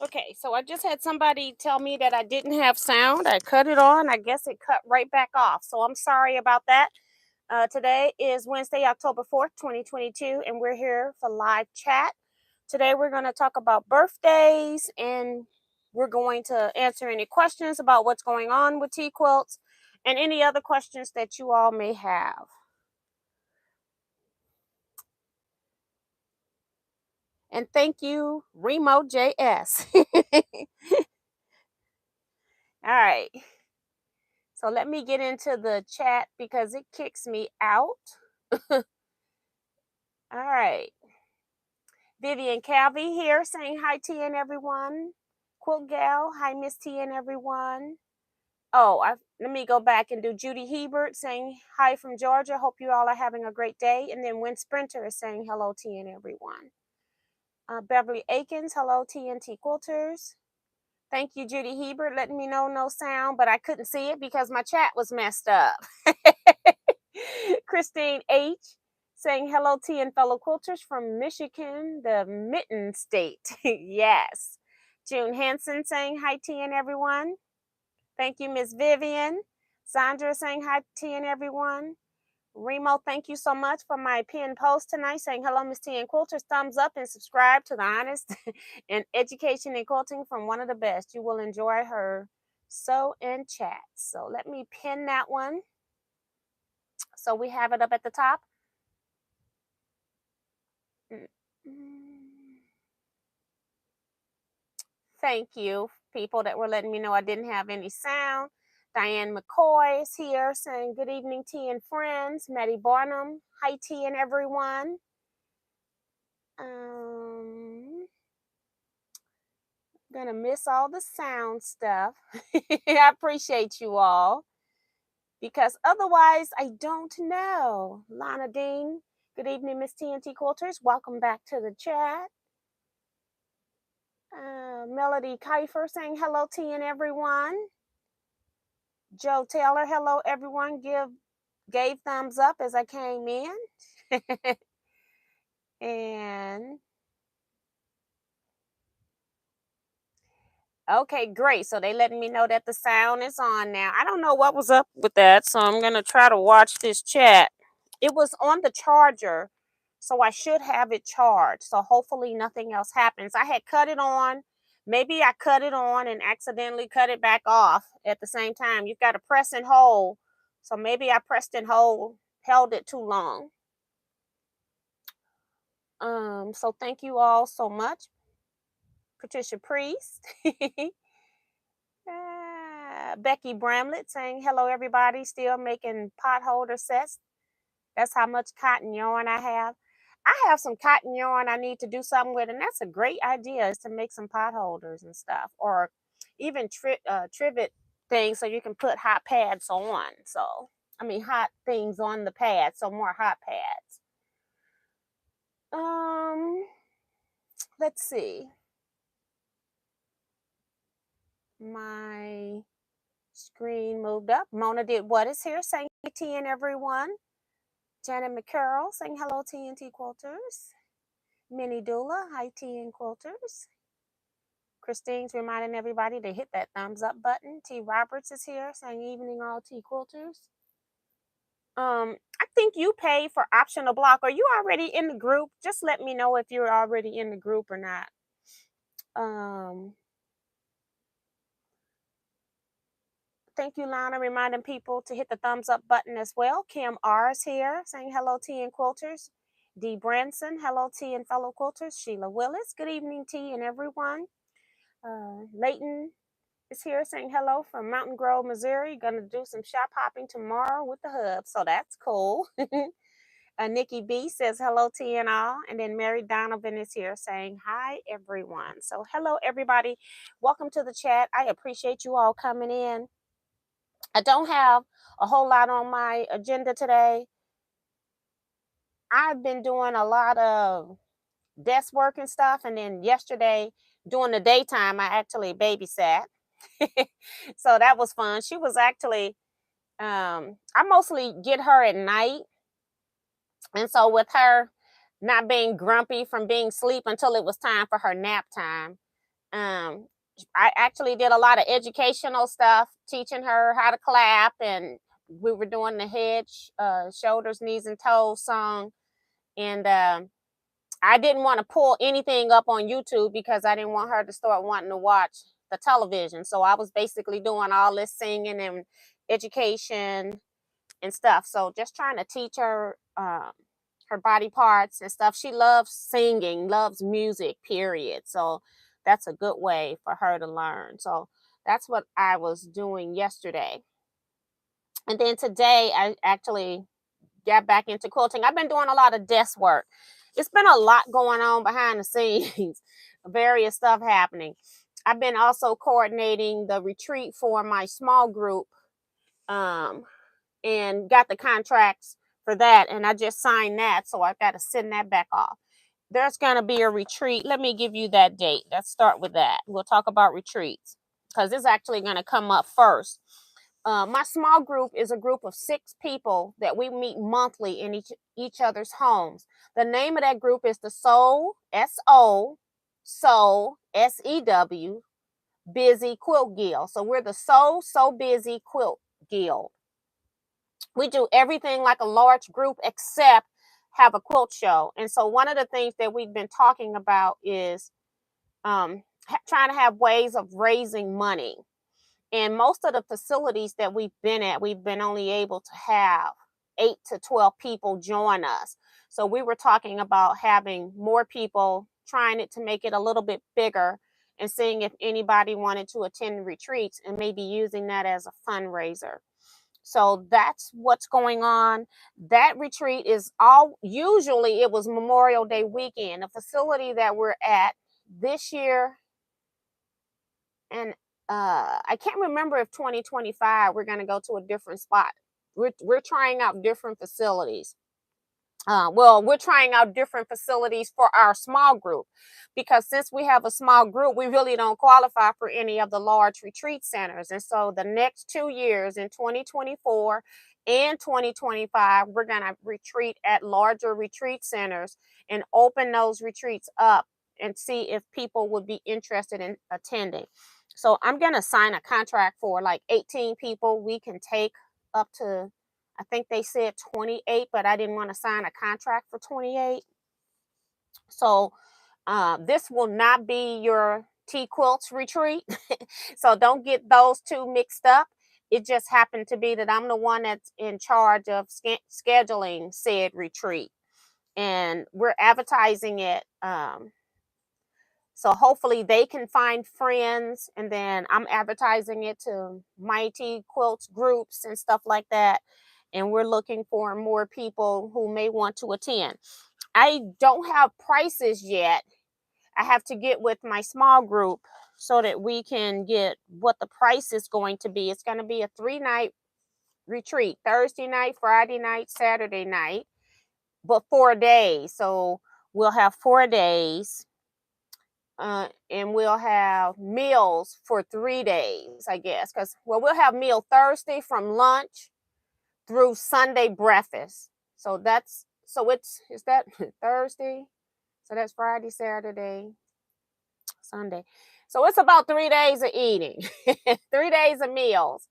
Okay, so I just had somebody tell me that I didn't have sound. I cut it on. I guess it cut right back off. So I'm sorry about that. Today is Wednesday, October 4th, 2022, and we're here for live chat. Today we're going to talk about birthdays and we're going to answer any questions about what's going on with Teaquilts and any other questions that you all may have. And thank you, Remo JS. All right. So let me get into the chat because it kicks me out. All right. Vivian Calvi here saying hi T and everyone. Quilt Gal, hi Miss T and everyone. Oh, let me go back and do Judy Hebert saying hi from Georgia. Hope you all are having a great day. And then Win Sprinter is saying hello T and everyone. Beverly Akins, hello TNT Quilters. Thank you, Judy Hebert, letting me know no sound, but I couldn't see it because my chat was messed up. Christine H. saying hello T and fellow quilters from Michigan, the Mitten State. Yes. June Hanson saying hi T and everyone. Thank you, Miss Vivian. Sandra saying hi T and everyone. Remo, thank you so much for my pinned post tonight saying hello, Miss T and Quilters. Thumbs up and subscribe to the honest and education in quilting from one of the best. You will enjoy her sew and chat. So let me pin that one. So we have it up at the top. Thank you, people that were letting me know I didn't have any sound. Diane McCoy is here saying good evening, T and friends. Maddie Barnum, hi T and everyone. Gonna miss all the sound stuff. I appreciate you all because otherwise I don't know. Lana Dean, good evening, Miss TNT Quilters. Welcome back to the chat. Melody Kiefer saying hello T and everyone. Joe Taylor, hello everyone. Gave thumbs up as I came in. And okay, great. So they letting me know that the sound is on now. I don't know what was up with that, so I'm gonna try to watch this chat. It was on the charger, so I should have it charged. So hopefully nothing else happens. I had cut it on. Maybe I cut it on and accidentally cut it back off at the same time. You've got to press and hold. So maybe I pressed and held it too long. So thank you all so much. Patricia Priest. Becky Bramlett saying hello everybody, still making pot holder sets. That's how much cotton yarn I have. I have some cotton yarn I need to do something with, and that's a great idea is to make some pot holders and stuff, or even trivet things so you can put hot pads on. So I mean hot things on the pads, so more hot pads. Let's see. My screen moved up. Mona did what is here saying T and everyone. Janet McCarroll saying hello TNT Quilters. Minnie Dula, hi T and Quilters. Christine's reminding everybody to hit that thumbs up button. T Roberts is here saying evening all T Quilters. I think you pay for optional block. Are you already in the group? Just let me know if you're already in the group or not. Thank you, Lana, reminding people to hit the thumbs up button as well. Kim R is here saying hello, T and Quilters. Dee Branson, hello, T and fellow quilters. Sheila Willis, good evening, T and everyone. Leighton is here saying hello from Mountain Grove, Missouri. Gonna do some shop hopping tomorrow with the hub, so that's cool. Nikki B says hello, T and all. And then Mary Donovan is here saying hi, everyone. So hello, everybody. Welcome to the chat. I appreciate you all coming in. I don't have a whole lot on my agenda today. I've been doing a lot of desk work and stuff. And then yesterday, during the daytime, I actually babysat. So that was fun. She was actually, I mostly get her at night. And so with her not being grumpy from being asleep until it was time for her nap time, I actually did a lot of educational stuff, teaching her how to clap, and we were doing the head, shoulders, knees, and toes song. And I didn't want to pull anything up on YouTube because I didn't want her to start wanting to watch the television. So I was basically doing all this singing and education and stuff. So just trying to teach her her body parts and stuff. She loves singing, loves music, period. So that's a good way for her to learn. So that's what I was doing yesterday. And then today I actually got back into quilting. I've been doing a lot of desk work. It's been a lot going on behind the scenes, various stuff happening. I've been also coordinating the retreat for my small group, and got the contracts for that. And I just signed that. So I've got to send that back off. There's going to be a retreat. Let me give you that date. Let's start with that. We'll talk about retreats because it's actually going to come up first. My small group is a group of 6 people that we meet monthly in each other's homes. The name of that group is the Soul, Soul, SEW, Busy Quilt Guild. So we're the So Busy Quilt Guild. We do everything like a large group except have a quilt show. And so one of the things that we've been talking about is trying to have ways of raising money. And most of the facilities that we've been at, we've been only able to have 8 to 12 people join us. So we were talking about having more people, trying it to make it a little bit bigger and seeing if anybody wanted to attend retreats and maybe using that as a fundraiser. So that's what's going on. That retreat is usually it was Memorial Day weekend. The facility that we're at this year, and I can't remember if 2025 we're going to go to a different spot. We're trying out different facilities. We're trying out different facilities for our small group because since we have a small group, we really don't qualify for any of the large retreat centers. And so the next 2 years in 2024 and 2025, we're going to retreat at larger retreat centers and open those retreats up and see if people would be interested in attending. So I'm going to sign a contract for like 18 people. We can take up to, I think they said 28, but I didn't want to sign a contract for 28. So this will not be your Teaquilts retreat. So don't get those two mixed up. It just happened to be that I'm the one that's in charge of scheduling said retreat. And we're advertising it. So hopefully they can find friends, and then I'm advertising it to Mighty Quilts groups and stuff like that. And we're looking for more people who may want to attend. I don't have prices yet. I have to get with my small group so that we can get what the price is going to be. It's going to be a 3-night retreat, Thursday night, Friday night, Saturday night, but 4 days. So we'll have 4 days. And we'll have meals for 3 days, I guess, because we'll have meal Thursday from lunch through Sunday breakfast. So is that Thursday? So that's Friday, Saturday, Sunday. So it's about 3 days of eating, 3 days of meals,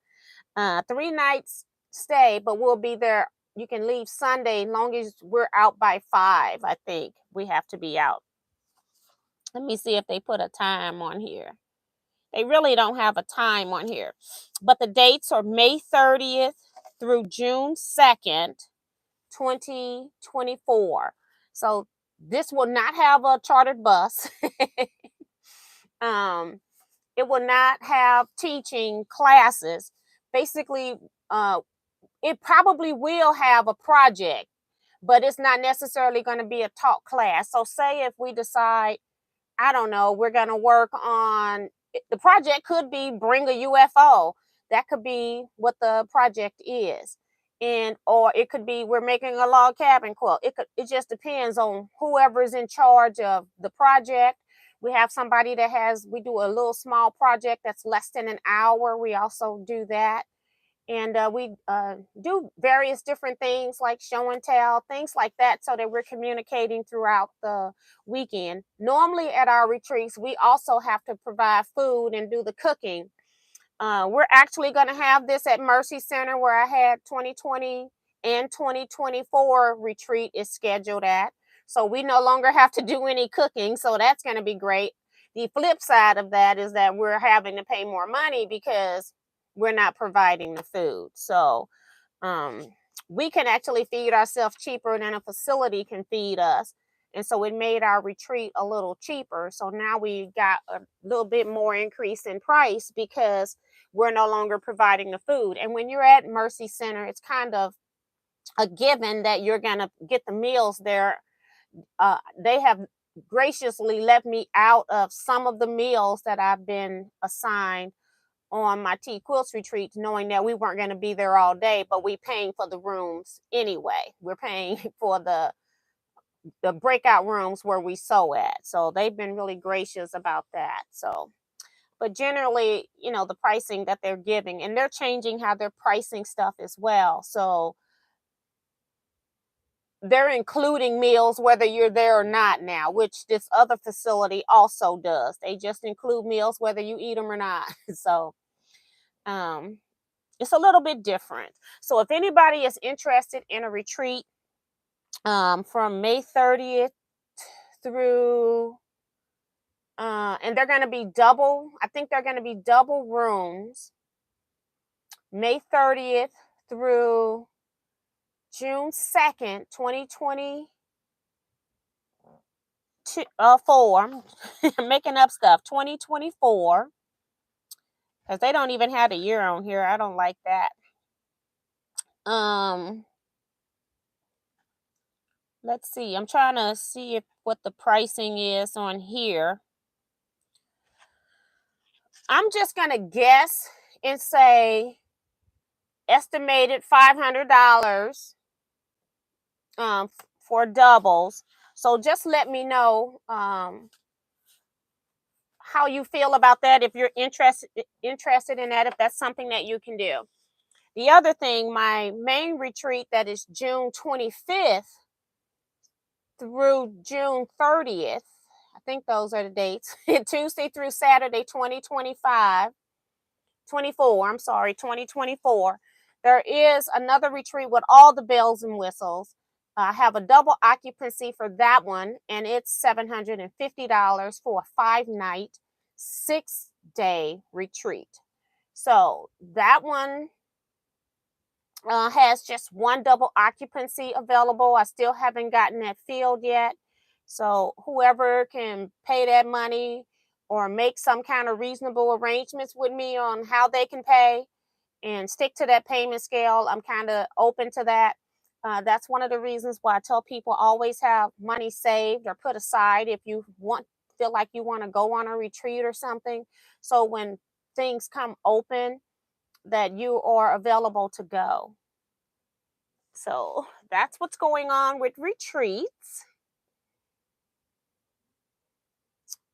3 nights stay, but we'll be there. You can leave Sunday as long as we're out by 5. I think we have to be out. Let me see if they put a time on here. They really don't have a time on here. But the dates are May 30th through June 2nd, 2024. So this will not have a chartered bus. It will not have teaching classes. Basically, it probably will have a project, but it's not necessarily going to be a taught class. So say if we decide, I don't know, we're going to work on, the project could be bring a UFO. That could be what the project is. Or it could be we're making a log cabin quilt. It just depends on whoever's in charge of the project. We have somebody we do a little small project that's less than an hour. We also do that. And we do various different things like show and tell, things like that, so that we're communicating throughout the weekend. Normally at our retreats, we also have to provide food and do the cooking. We're actually going to have this at Mercy Center, where I had 2020 and 2024 retreat is scheduled at. So we no longer have to do any cooking. So that's going to be great. The flip side of that is that we're having to pay more money because we're not providing the food. So um, we can actually feed ourselves cheaper than a facility can feed us. And so it made our retreat a little cheaper. So now we got a little bit more increase in price because we're no longer providing the food. And when you're at Mercy Center, it's kind of a given that you're going to get the meals there. They have graciously let me out of some of the meals that I've been assigned on my Teaquilts retreats, knowing that we weren't going to be there all day, but we paying for the rooms anyway. We're paying for the breakout rooms where we sew at. So they've been really gracious about that. So, but generally, the pricing that they're giving, and they're changing how they're pricing stuff as well. So they're including meals whether you're there or not now, which this other facility also does. They just include meals whether you eat them or not. So it's a little bit different. So if anybody is interested in a retreat from May 30th through and they're going to be double, I think they're going to be double rooms, May 30th through June 2nd, 2024. I'm making up stuff. 2024, because they don't even have a year on here. I don't like that. Let's see. I'm trying to see what the pricing is on here. I'm just gonna guess and say estimated $500 for doubles. So just let me know how you feel about that, if you're interested in that, if that's something that you can do. The other thing, my main retreat that is June 25th through June 30th, I think those are the dates, Tuesday through Saturday, 2024. There is another retreat with all the bells and whistles. I have a double occupancy for that one, and it's $750 for a 5-night, 6-day retreat. So that one has just one double occupancy available. I still haven't gotten that filled yet. So whoever can pay that money or make some kind of reasonable arrangements with me on how they can pay and stick to that payment scale, I'm kind of open to that. That's one of the reasons why I tell people always have money saved or put aside if you feel like you want to go on a retreat or something. So when things come open, that you are available to go. So that's what's going on with retreats.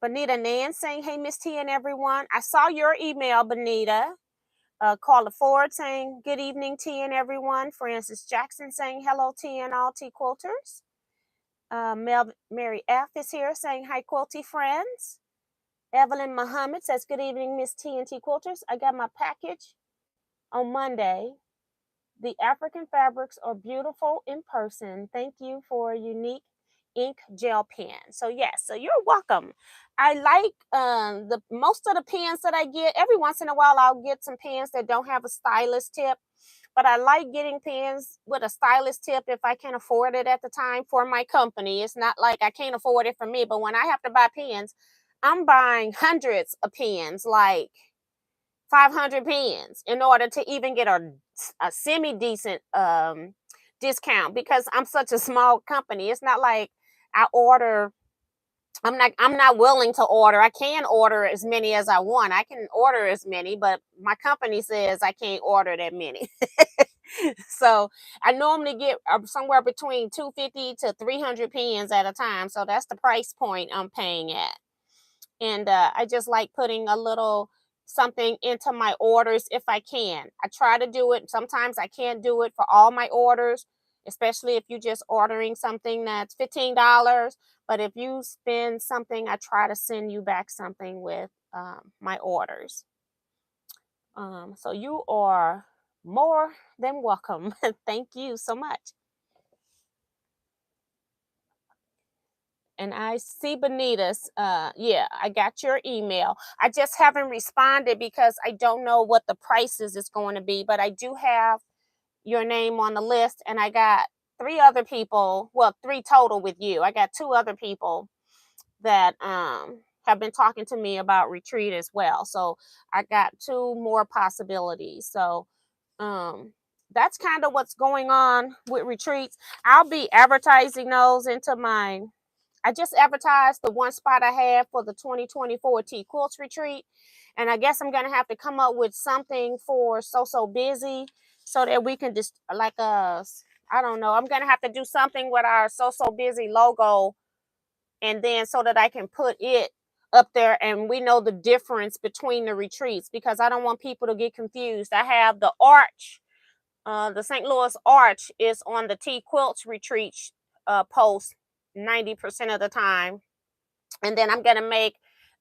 Bonita Nan saying, hey, Miss T and everyone. I saw your email, Bonita. Carla Ford saying, good evening, T and everyone. Francis Jackson saying, hello, T and all T quilters. Mary F is here saying, hi, quilty friends. Evelyn Muhammad says, good evening, Miss T and T quilters. I got my package on Monday. The African fabrics are beautiful in person. Thank you for a unique ink gel pen. So yes, so you're welcome. I like the most of the pens that I get. Every once in a while I'll get some pens that don't have a stylus tip, but I like getting pens with a stylus tip if I can afford it at the time for my company. It's not like I can't afford it for me, but when I have to buy pens, I'm buying hundreds of pens, like 500 pens, in order to even get a semi-decent discount, because I'm such a small company. It's not like I order, I'm not willing to order. I can order as many as I want. I can order as many, but my company says I can't order that many. So I normally get somewhere between 250 to 300 pens at a time. So that's the price point I'm paying at. And I just like putting a little something into my orders if I can. I try to do it. Sometimes I can't do it for all my orders, especially if you're just ordering something that's $15. But if you spend something, I try to send you back something with my orders. So you are more than welcome. Thank you so much. And I see Benita's, yeah, I got your email. I just haven't responded because I don't know what the prices is going to be, but I do have your name on the list, and I got 3 other people, well, 3 total with you. I got 2 other people that have been talking to me about retreat as well. So I got 2 more possibilities. So that's kind of what's going on with retreats. I'll be advertising those into my, I just advertised the one spot I have for the 2024 Teaquilts retreat. And I guess I'm going to have to come up with something for So Busy so that we can just, like, I don't know, I'm going to have to do something with our So Busy logo, and then so that I can put it up there and we know the difference between the retreats, because I don't want people to get confused. I have the arch, the St. Louis Arch is on the Teaquilts retreat post 90% of the time. And then I'm going to make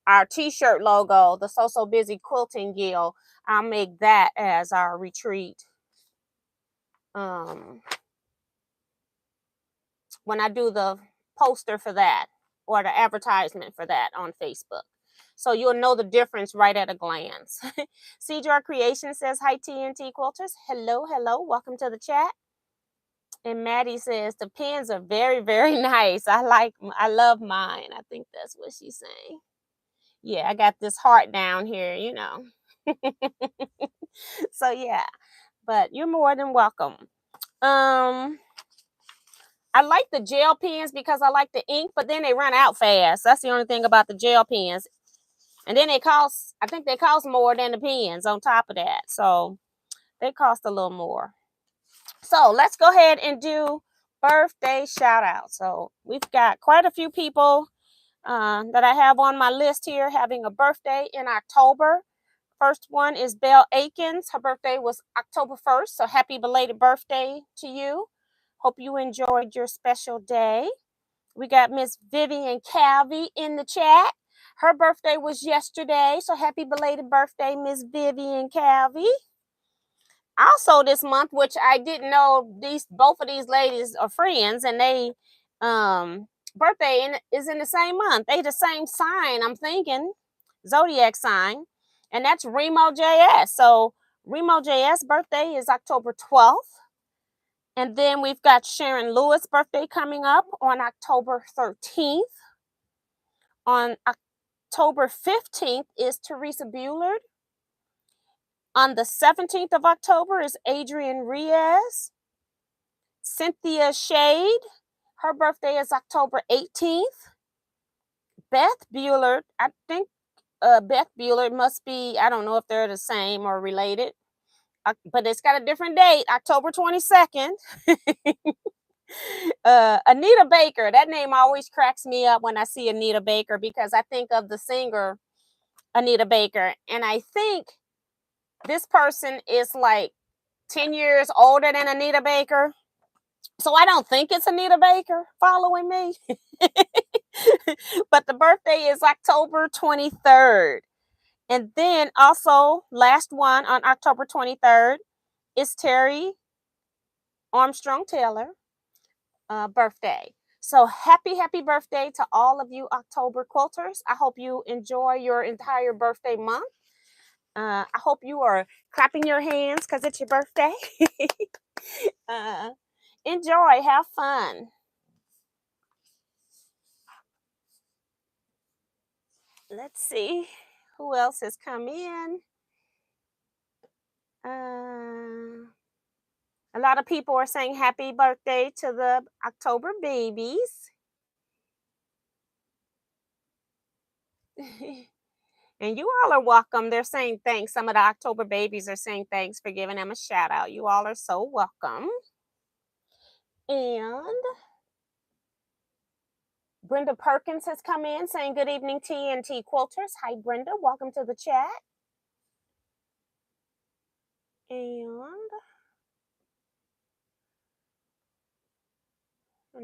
our t-shirt logo, the So Busy Quilting Guild, I'll make that as our retreat. When I do the poster for that, or the advertisement for that on Facebook. So you'll know the difference right at a glance. CJR Creation says, hi, TNT Quilters. Hello, hello. Welcome to the chat. And Maddie says, the pins are very, very nice. I love mine. I think that's what she's saying. Yeah, I got this heart down here, you know. So yeah, but you're more than welcome. I like the gel pens because I like the ink, but then they run out fast. That's the only thing about the gel pens. And then I think they cost more than the pens on top of that. So they cost a little more. So let's go ahead and do birthday shout out. So we've got quite a few people that I have on my list here having a birthday in October. First one is Belle Akins. Her birthday was October 1st. So happy belated birthday to you. Hope you enjoyed your special day. We got Miss Vivian Calvey in the chat. Her birthday was yesterday. So happy belated birthday, Miss Vivian Calvey. Also this month, which I didn't know, both of these ladies are friends, and they birthday is in the same month. They the same sign, I'm thinking, zodiac sign, and that's Remo JS. So Remo JS birthday is October 12th. And then we've got Sharon Lewis birthday coming up on October 13th. On October 15th is Teresa Bullard. On the 17th of October is Adrian Riaz. Cynthia Shade, her birthday is October 18th. Beth Bullard, I think Beth Bullard must be, I don't know if they're the same or related, but it's got a different date, October 22nd. Anita Baker, that name always cracks me up when I see Anita Baker, because I think of the singer Anita Baker, and I think this person is like 10 years older than Anita Baker. So I don't think it's Anita Baker following me. But the birthday is October 23rd. And then also, last one on October 23rd is Terry Armstrong Taylor birthday. So happy birthday to all of you October quilters. I hope you enjoy your entire birthday month. I hope you are clapping your hands because it's your birthday. Enjoy, have fun. Let's see who else has come in. A lot of people are saying happy birthday to the October babies. And you all are welcome. They're saying thanks. Some of the October babies are saying thanks for giving them a shout out. You all are so welcome. And Brenda Perkins has come in saying good evening, TNT Quilters. Hi, Brenda. Welcome to the chat. And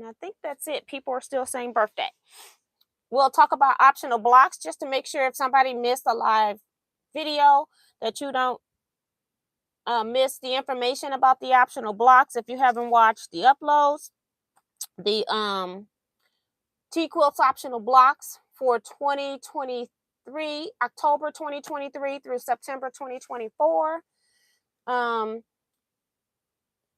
I think that's it. People are still saying birthday. We'll talk about optional blocks just to make sure if somebody missed a live video that you don't miss the information about the optional blocks. If you haven't watched the uploads, the Teaquilts optional blocks for 2023, October 2023 through September 2024.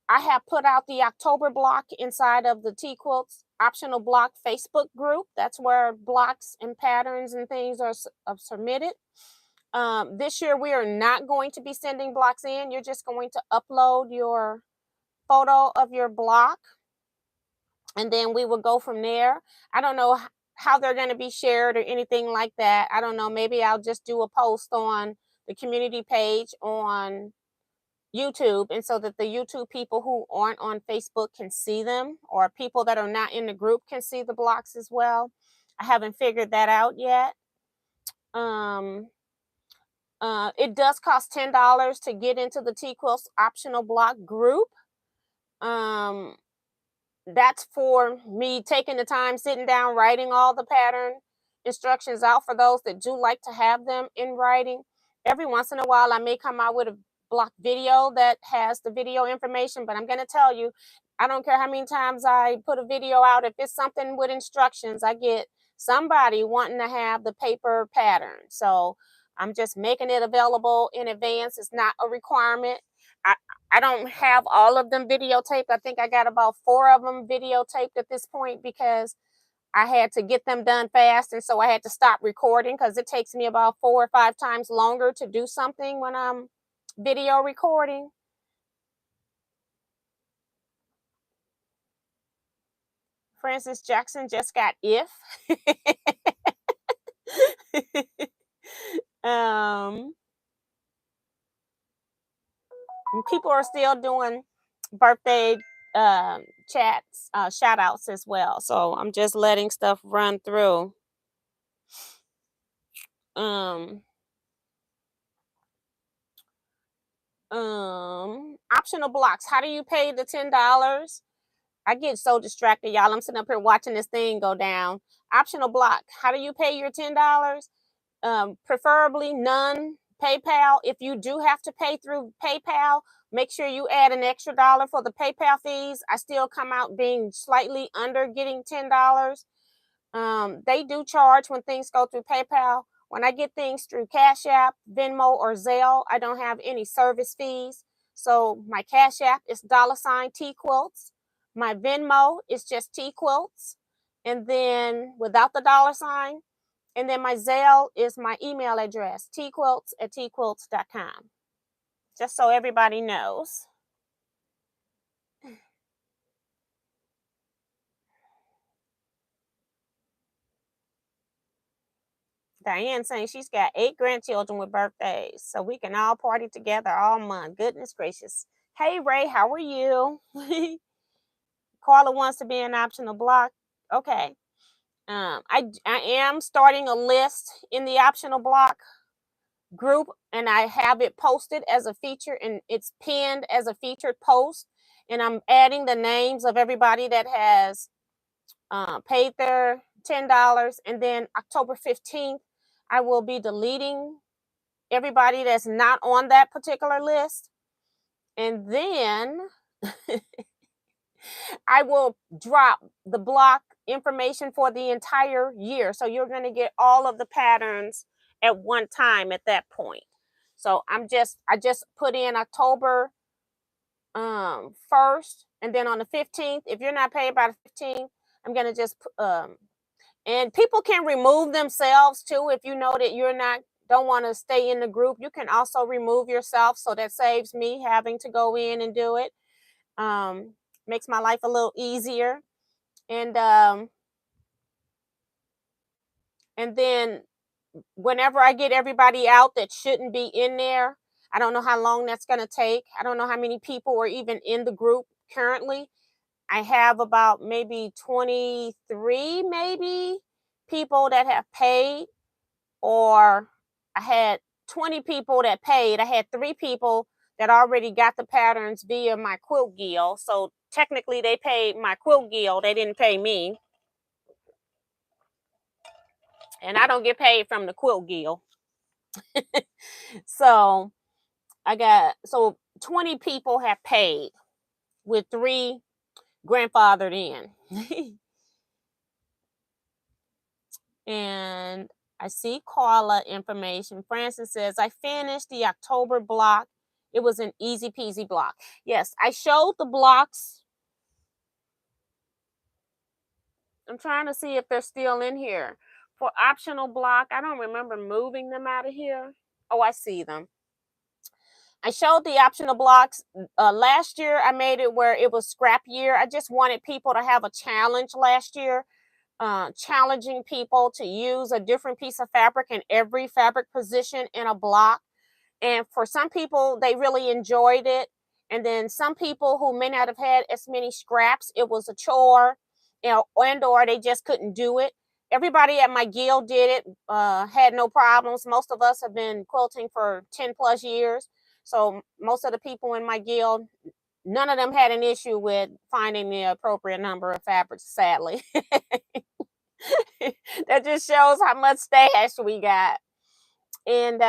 I have put out the October block inside of the Teaquilts optional block Facebook group. That's where blocks and patterns and things are submitted. This year, we are not going to be sending blocks in. You're just going to upload your photo of your block, and then we will go from there. I don't know how they're going to be shared or anything like that. I don't know. Maybe I'll just do a post on the community page on YouTube, and so that the YouTube people who aren't on Facebook can see them, or people that are not in the group can see the blocks as well. I haven't figured that out yet. It does cost $10 to get into the Teaquilts optional block group. That's for me taking the time, sitting down, writing all the pattern instructions out for those that do like to have them in writing. Every once in a while, I may come out with a block video that has the video information, but I'm going to tell you, I don't care how many times I put a video out. If it's something with instructions, I get somebody wanting to have the paper pattern. So I'm just making it available in advance. It's not a requirement. I don't have all of them videotaped. I think I got about 4 of them videotaped at this point because I had to get them done fast. And so I had to stop recording because it takes me about 4 or 5 times longer to do something when I'm video recording. Francis Jackson just got if. People are still doing birthday chats, shout outs as well. So I'm just letting stuff run through. Optional blocks. How do you pay the $10? I get so distracted, y'all. I'm sitting up here watching this thing go down. Optional block. How do you pay your $10? Preferably none PayPal. If you do have to pay through PayPal, make sure you add an extra $1 for the PayPal fees. I still come out being slightly under getting $10. They do charge when things go through PayPal. When I get things through CashApp, Venmo, or Zelle, I don't have any service fees. So my CashApp is $Teaquilts. My Venmo is just Teaquilts. And then without the $. And then my Zelle is my email address, teaquilts@teaquilts.com. Just so everybody knows. Diane saying she's got 8 grandchildren with birthdays, so we can all party together all month. Goodness gracious. Hey, Ray, how are you? Carla wants to be an optional block. Okay. I am starting a list in the optional block group, and I have it posted as a feature, and it's pinned as a featured post. And I'm adding the names of everybody that has paid their $10. And then October 15th, I will be deleting everybody that's not on that particular list. And then I will drop the block information for the entire year. So you're going to get all of the patterns at one time at that point. So I just put in October 1st, and then on the 15th, if you're not paid by the 15th, I'm going to just and people can remove themselves too. If you know that don't want to stay in the group, you can also remove yourself. So that saves me having to go in and do it. Makes my life a little easier. And then whenever I get everybody out that shouldn't be in there, I don't know how long that's going to take. I don't know how many people are even in the group currently. I have about maybe 23 people that have paid, or I had 20 people that paid. I had 3 people that already got the patterns via my Quilt Guild. So technically they paid my Quilt Guild. They didn't pay me. And I don't get paid from the Quilt Guild. So I got, so 20 people have paid with 3 grandfathered in. And I see Carla information. Francis says, I finished the October block. It was an easy peasy block. Yes, I showed the blocks. I'm trying to see if they're still in here. For optional block, I don't remember moving them out of here. Oh, I see them. I showed the optional blocks. Last year, I made it where it was scrap year. I just wanted people to have a challenge last year. Challenging people to use a different piece of fabric in every fabric position in a block. And for some people, they really enjoyed it. And then some people who may not have had as many scraps, it was a chore, and or they just couldn't do it. Everybody at my guild did it, had no problems. Most of us have been quilting for 10 plus years. So most of the people in my guild, none of them had an issue with finding the appropriate number of fabrics, sadly. That just shows how much stash we got. And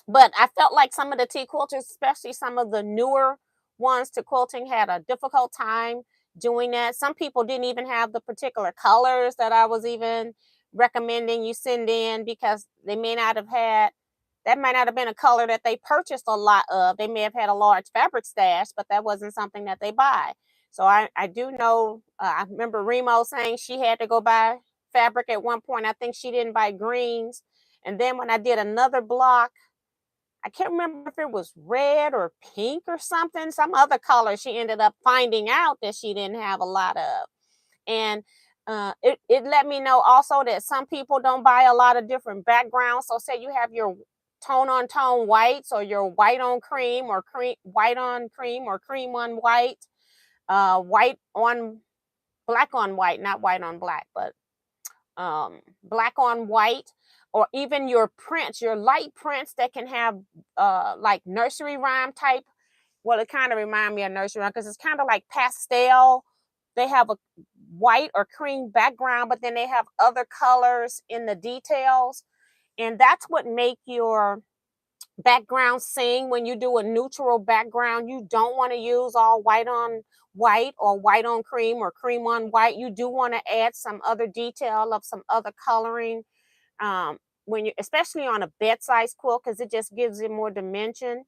but I felt like some of the Teaquilters, especially some of the newer ones to quilting, had a difficult time doing that. Some people didn't even have the particular colors that I was even recommending you send in, because they may not have had, that might not have been a color that they purchased a lot of. They may have had a large fabric stash, but that wasn't something that they buy. So I do know, I remember Remo saying she had to go buy fabric at one point. I think she didn't buy greens. And then when I did another block, I can't remember if it was red or pink or something, some other color she ended up finding out that she didn't have a lot of. And it let me know also that some people don't buy a lot of different backgrounds. So say you have your tone on tone whites, or your white on cream, or white on cream, or cream on white, white on black on white, not white on black, but black on white, or even your prints, your light prints that can have like nursery rhyme type. Well, it kind of remind me of nursery rhyme because it's kind of like pastel. They have a white or cream background, but then they have other colors in the details. And that's what make your background sing. When you do a neutral background, you don't want to use all white on white, or white on cream, or cream on white. You do want to add some other detail of some other coloring, when you, especially on a bed size quilt, because it just gives it more dimension.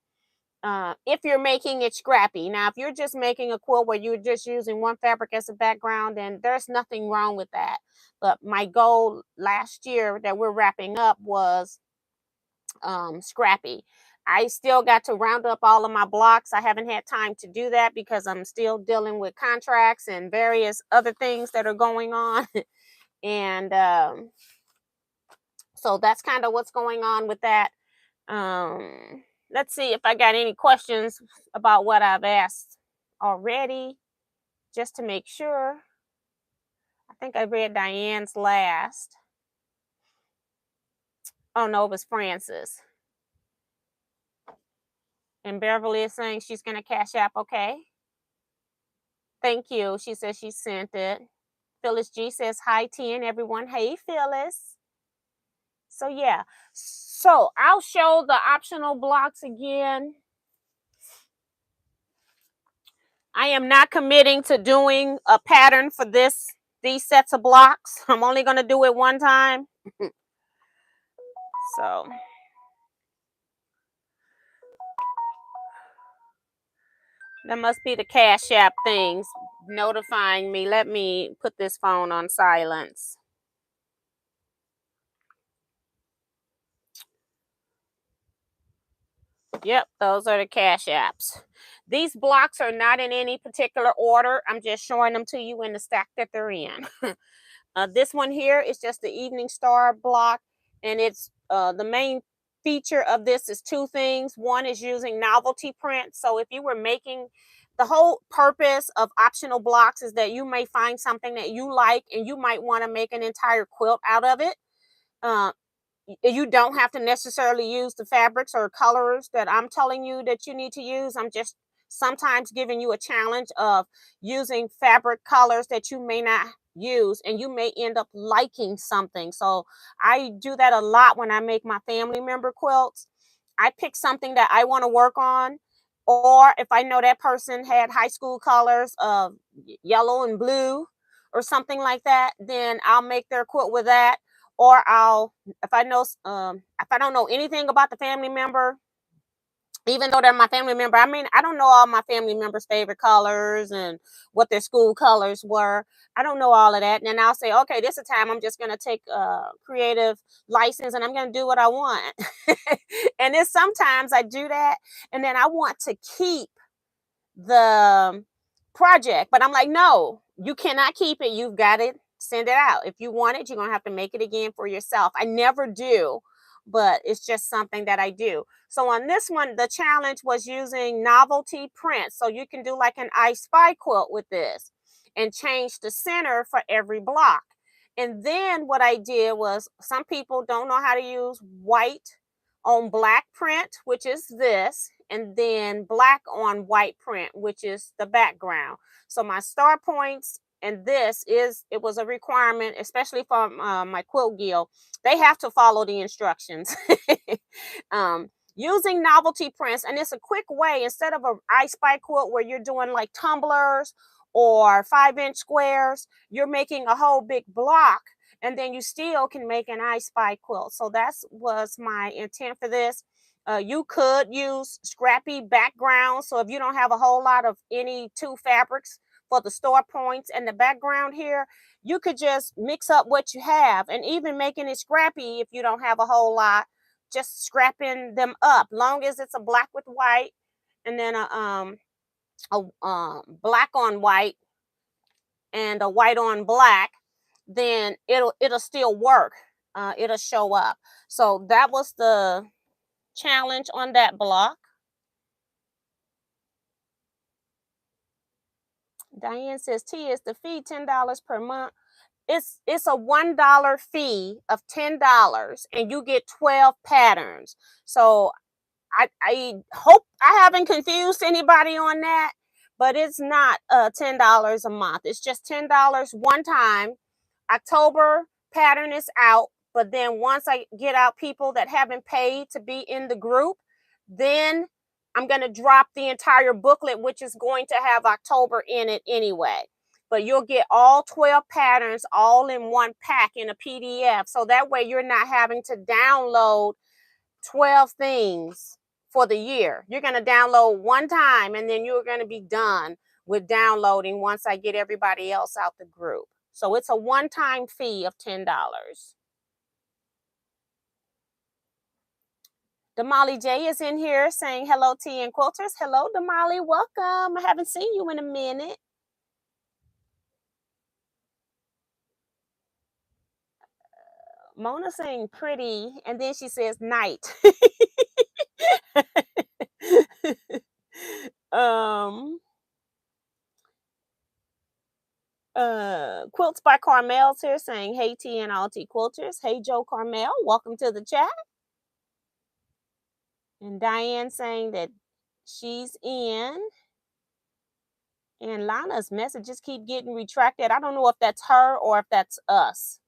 If you're making it scrappy. Now, if you're just making a quilt where you're just using one fabric as a background, then there's nothing wrong with that. But my goal last year that we're wrapping up was scrappy. I still got to round up all of my blocks. I haven't had time to do that because I'm still dealing with contracts and various other things that are going on. And so that's kind of what's going on with that. Let's see if I got any questions about what I've asked already, just to make sure. I think I read Diane's last. Oh no, it was Francis. And Beverly is saying she's going to Cash App. Okay. Thank you. She says she sent it. Phyllis G says, hi, T and everyone. Hey, Phyllis. So, yeah. So, I'll show the optional blocks again. I am not committing to doing a pattern for these sets of blocks. I'm only going to do it one time. So, that must be the Cash App things notifying me. Let me put this phone on silence. Yep, those are the Cash Apps. These blocks are not in any particular order. I'm just showing them to you in the stack that they're in. This one here is just the Evening Star block, and it's the main feature of this is 2 things. One is using novelty print. So if you were making, the whole purpose of optional blocks is that you may find something that you like and you might want to make an entire quilt out of it. you don't have to necessarily use the fabrics or colors that I'm telling you that you need to use. I'm just sometimes giving you a challenge of using fabric colors that you may not use, and you may end up liking something. So I do that a lot when I make my family member quilts. I pick something that I want to work on, or if I know that person had high school colors of yellow and blue or something like that, then I'll make their quilt with that. Or I'll, if I don't know anything about the family member, even though they're my family member, I mean, I don't know all my family members' favorite colors and what their school colors were. I don't know all of that. And then I'll say, okay, this is time I'm just going to take a creative license and I'm going to do what I want. And then sometimes I do that. And then I want to keep the project, but I'm like, no, you cannot keep it. You've got to send it out. If you want it, you're going to have to make it again for yourself. I never do, but it's just something that I do. So on this one, the challenge was using novelty prints. So you can do like an I Spy quilt with this and change the center for every block. And then what I did was, some people don't know how to use white on black print, which is this, and then black on white print, which is the background. So my star points, and this is, it was a requirement, especially for my quilt guild. They have to follow the instructions. Using novelty prints, and it's a quick way, instead of a I Spy quilt where you're doing like tumblers or 5-inch squares, you're making a whole big block, and then you still can make an I Spy quilt. So that was my intent for this. You could use scrappy backgrounds. So if you don't have a whole lot of any two fabrics for the store points and the background here, you could just mix up what you have, and even making it scrappy if you don't have a whole lot, just scrapping them up, long as it's a black with white, and then a black on white and a white on black, then it'll still work. It'll show up. So that was the challenge on that block. Diane says, T, is the fee $10 per month? It's a $1 fee of $10, and you get 12 patterns. So I hope I haven't confused anybody on that, but it's not $10 a month. It's just $10 one time. October pattern is out, but then once I get out people that haven't paid to be in the group, then I'm going to drop the entire booklet, which is going to have October in it anyway. But you'll get all 12 patterns all in one pack in a PDF. So that way you're not having to download 12 things for the year. You're going to download one time, and then you're going to be done with downloading once I get everybody else out the group. So it's a one-time fee of $10. Damali J is in here saying hello, T and Quilters. Hello, Damali. Welcome. I haven't seen you in a minute. Mona saying pretty, and then she says night. Quilts by Carmel's here saying, hey T and all T Quilters. Hey Joe Carmel, welcome to the chat. And Diane saying that she's in. And Lana's messages keep getting retracted. I don't know if that's her or if that's us.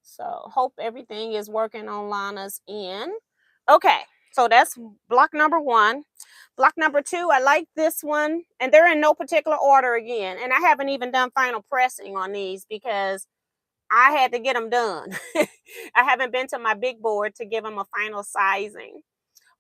So hope everything is working on Lana's end. Okay, so that's block number 1. Block number 2, I like this one. And they're in no particular order again. And I haven't even done final pressing on these because I had to get them done. I haven't been to my big board to give them a final sizing.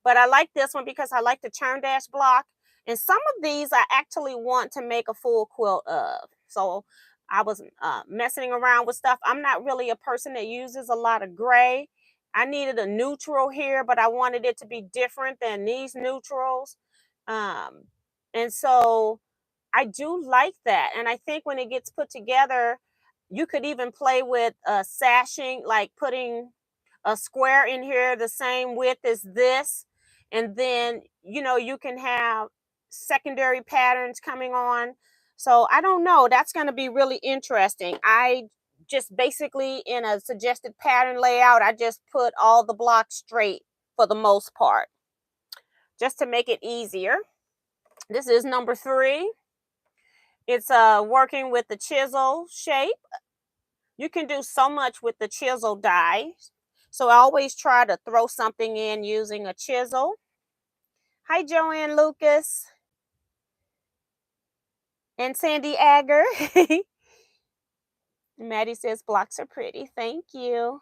But I like this one because I like the churn dash block. And some of these I actually want to make a full quilt of. So I was messing around with stuff. I'm not really a person that uses a lot of gray. I needed a neutral here, but I wanted it to be different than these neutrals. And so I do like that. And I think when it gets put together, you could even play with sashing, like putting a square in here the same width as this. And then, you can have secondary patterns coming on. So I don't know. That's going to be really interesting. I just basically, in a suggested pattern layout, I just put all the blocks straight for the most part, just to make it easier. This is number 3. It's working with the chisel shape. You can do so much with the chisel die. So I always try to throw something in using a chisel. Hi, Joanne Lucas and Sandy Agger. Maddie says blocks are pretty. Thank you.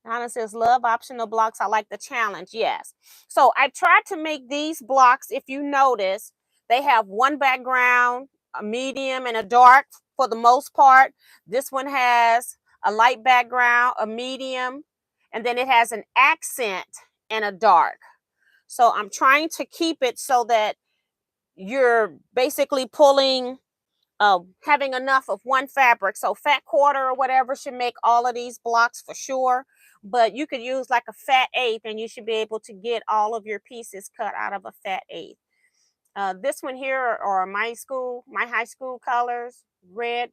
Anna says love optional blocks. I like the challenge. Yes. So I tried to make these blocks. If you notice, they have one background, a medium and a dark for the most part. This one has a light background, a medium, and then it has an accent and a dark. So I'm trying to keep it so that you're basically pulling, having enough of one fabric. So fat quarter or whatever should make all of these blocks for sure. But you could use like a fat eighth and you should be able to get all of your pieces cut out of a fat eighth. This one here are my high school colors, red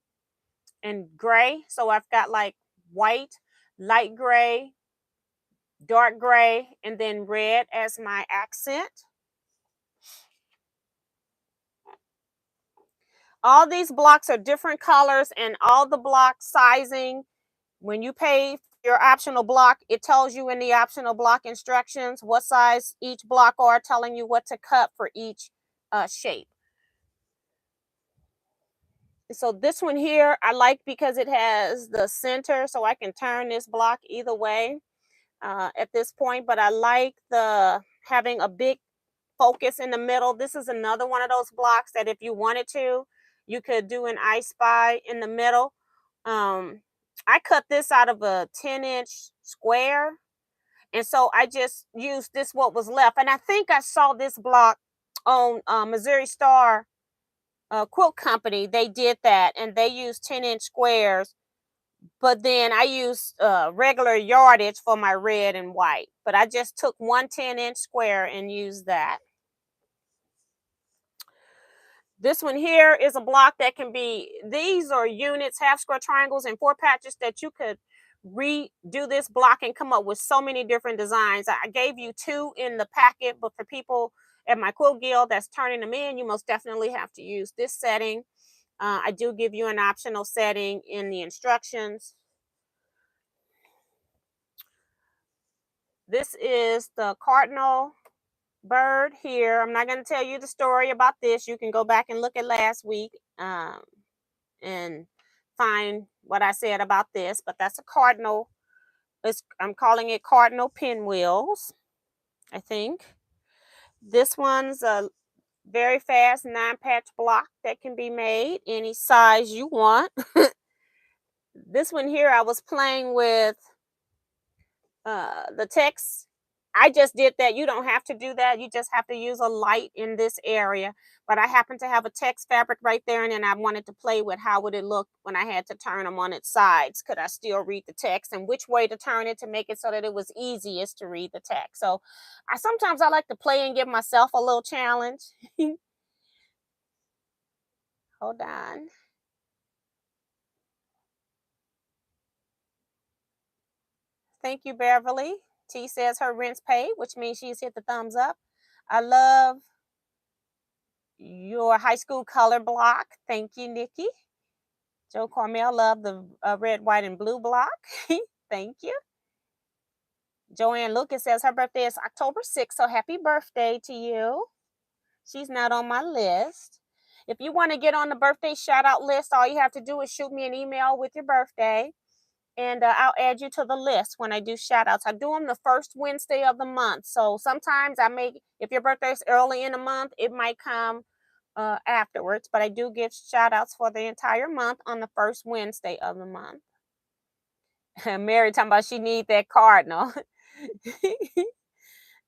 and gray. So I've got like white, light gray, dark gray, and then red as my accent. All these blocks are different colors, and all the block sizing, when you pay your optional block, it tells you in the optional block instructions what size each block are, telling you what to cut for each shape. So this one here I like because it has the center, so I can turn this block either way at this point. But I like the having a big focus in the middle. This is another one of those blocks that if you wanted to, you could do an I Spy in the middle. I cut this out of a 10-inch square, and so I just used this what was left. And I think I saw this block on Missouri Star Quilt Company. They did that, and they used 10-inch squares. But then I used regular yardage for my red and white. But I just took one 10-inch square and used that. This one here is a block that can be, these are units, half square triangles, and 4 patches that you could redo this block and come up with so many different designs. I gave you 2 in the packet, but for people at my Quilt Guild that's turning them in, you most definitely have to use this setting. I do give you an optional setting in the instructions. This is the cardinal bird here. I'm not going to tell you the story about this. You can go back and look at last week and find what I said about this. But that's a cardinal. I'm calling it cardinal pinwheels, I think. This one's a very fast 9-patch block that can be made any size you want. This one here, I was playing with the text. I just did that. You don't have to do that. You just have to use a light in this area. But I happen to have a text fabric right there, and then I wanted to play with how would it look when I had to turn them on its sides. Could I still read the text, and which way to turn it to make it so that it was easiest to read the text. So sometimes I like to play and give myself a little challenge. Hold on. Thank you, Beverly. T says her rent's paid, which means she's hit the thumbs up. I love your high school color block. Thank you, Nikki. Joe Carmel, love the red, white, and blue block. Thank you. Joanne Lucas says her birthday is October 6th, so happy birthday to you. She's not on my list. If you want to get on the birthday shout out list, all you have to do is shoot me an email with your birthday, and I'll add you to the list when I do shout outs. I do them the first Wednesday of the month. So sometimes if your birthday is early in the month, it might come afterwards, but I do give shout outs for the entire month on the first Wednesday of the month. Mary talking about she need that cardinal.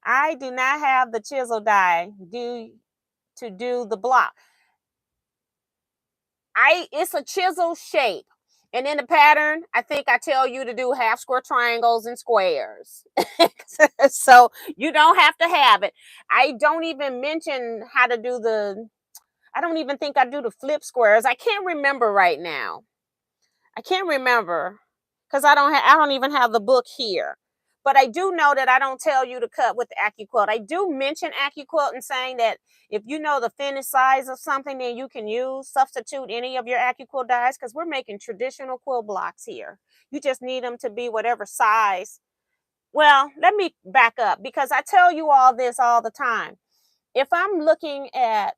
I do not have the chisel die to do the block. It's a chisel shape. And in the pattern, I think I tell you to do half square triangles and squares. So you don't have to have it. I don't even mention how to do I don't even think I do the flip squares. I can't remember right now. I can't remember because I don't even have the book here. But I do know that I don't tell you to cut with the AccuQuilt. I do mention AccuQuilt and saying that if you know the finished size of something, then you can substitute any of your AccuQuilt dies, because we're making traditional quilt blocks here. You just need them to be whatever size. Well, let me back up, because I tell you all this all the time. If I'm looking at